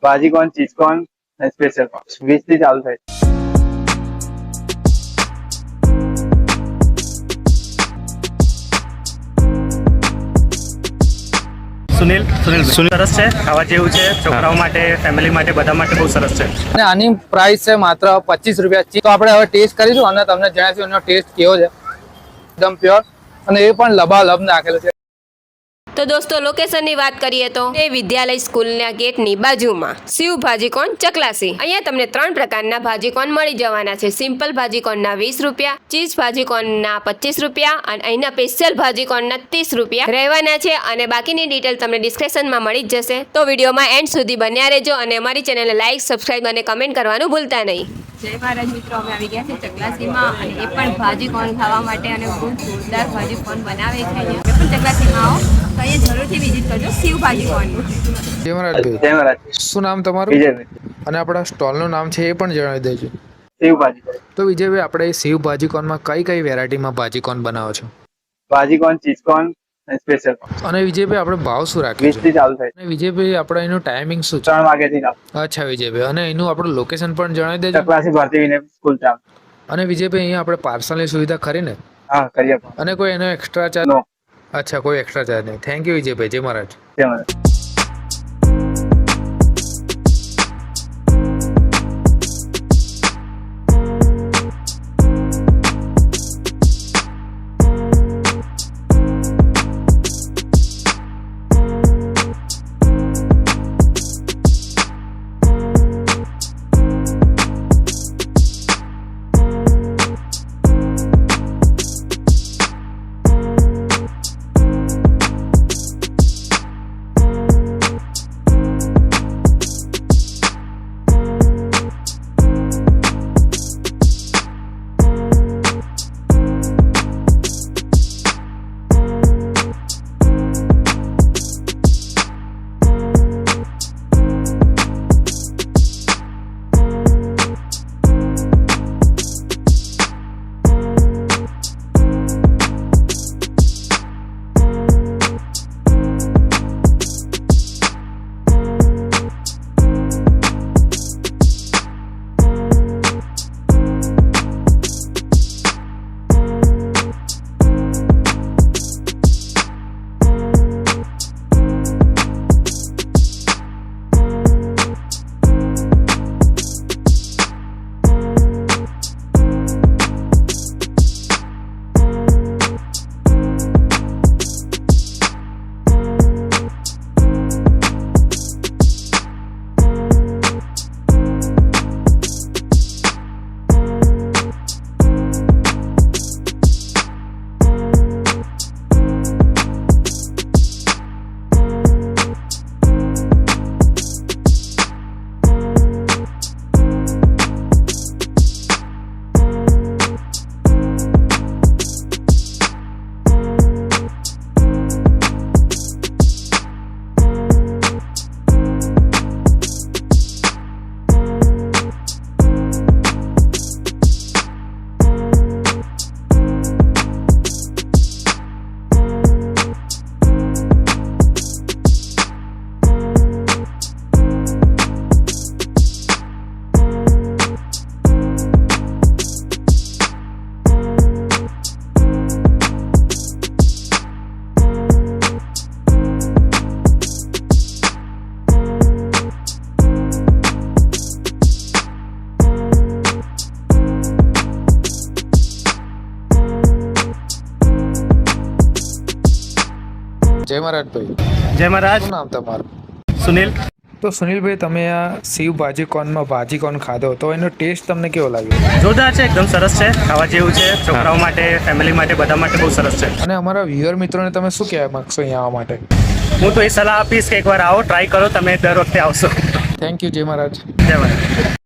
ભાજી corn, cheese corn અને special corn 20 થી ચાલુ થાય. સુનિલ સરસ છે, ખાવા જેવું છે, છોકરાઓ માટે, ફેમિલી માટે, બધા માટે બહુ સરસ છે. અને આની પ્રાઇસ છે માત્ર 25 રૂપિયા. તો આપણે હવે ટેસ્ટ કરીશું અને તમને જણાવીશું એનો ટેસ્ટ કેવો છે. એકદમ પ્યોર અને એ પણ લબાલબ નાખેલું છે. તો દોસ્તો લોકેશનની વાત કરીએ તો એ વિદ્યાલય સ્કૂલના ગેટની બાજુમાં શિવ ભાજીકોન ચકલાસી. અહીંયા તમને 3 પ્રકારના ભાજીકોન મળી જવાના છે. સિમ્પલ ભાજીકોનના 20 રૂપિયા, ચીઝ ભાજીકોનના 25 રૂપિયા અને અહીંના સ્પેશિયલ ભાજીકોનના 30 રૂપિયા રહેવાના છે. અને બાકીની ડિટેલ તમને ડિસ્ક્રિપ્શનમાં મળી જ જશે. તો વિડીયોમાં એન્ડ સુધી બન્યા રહેજો અને અમારી ચેનલને લાઇક, સબસ્ક્રાઇબ અને કમેન્ટ કરવાનું ભૂલતા નહીં. જય મહારાજ મિત્રો, અમે આવી ગયા છે ચકલાસીમાં અને એ પણ ભાજી કોર્ન ખાવા માટે અને બહુ જોરદાર ભાજી કોર્ન બનાવે છે. અહીંયા પણ ચકલાસીમાં આવો તો અહીંયા જરૂરથી વિઝિટ કરજો શિવ ભાજી કોર્નનું. જય મહારાજ. જય મહારાજ. શું નામ તમારું? વિજયભાઈ. અને આપણા સ્ટોલનું નામ છે એ પણ જણાવી દેજો. શિવ ભાજી. તો વિજયભાઈ, આપણે શિવ ભાજીકોનમાં કઈ વેરાયટીમાં ભાજીકોન બનાવો છો? ભાજી કોર્ન, ચીઝ કોર્ન અને સ્પેશિયલ કોર્ન. અને વિજયભાઈ, આપણે ભાવ શું રાખ્યો 20 થી ચાલુ થાય. અને વિજયભાઈ, આપણે એનું ટાઈમિંગ શું છે? 3 વાગ્યાથી ચાલુ. અચ્છા વિજયભાઈ, અને એનું આપણું લોકેશન પણ જણાવી દેજો. ચકલાસી ભારતી વિનય સ્કૂલ ચાલુ. અને વિજયભાઈ, અહીંયા આપણે પાર્સલની સુવિધા ખરી ને? હા, કરીએ પણ. અને કોઈ એનો એક્સ્ટ્રા ચાર્જ? નો. અચ્છા, કોઈ એક્સ્ટ્રા ચાર્જ નહીં. Thank you Vijaybhai. જય મહારાજ. જય મહારાજ. જય મહારાજ ભાઈ. જય મહારાજ. શું નામ તમારું? સુનિલ. તો સુનિલભાઈ, તમે આ શિવ ભાજીકોનમાં ભાજીકોન ખાધો તો એનો ટેસ્ટ તમને કેવો લાગ્યો? જોરદાર છે, એકદમ સરસ છે, ખાવા જેવું છે, છોકરાઓ માટે, ફેમિલી માટે, બધા માટે બહુ સરસ છે. અને અમારા વ્યુઅર મિત્રોને તમે શું કહેવા માંગશો અહીંયા આવવા માટે? હું તો એ સલાહ આપીશ કે એકવાર આવો, ટ્રાય કરો, તમે દર વખતે આવશો. Thank you. જય મહારાજ. જય મહારાજ.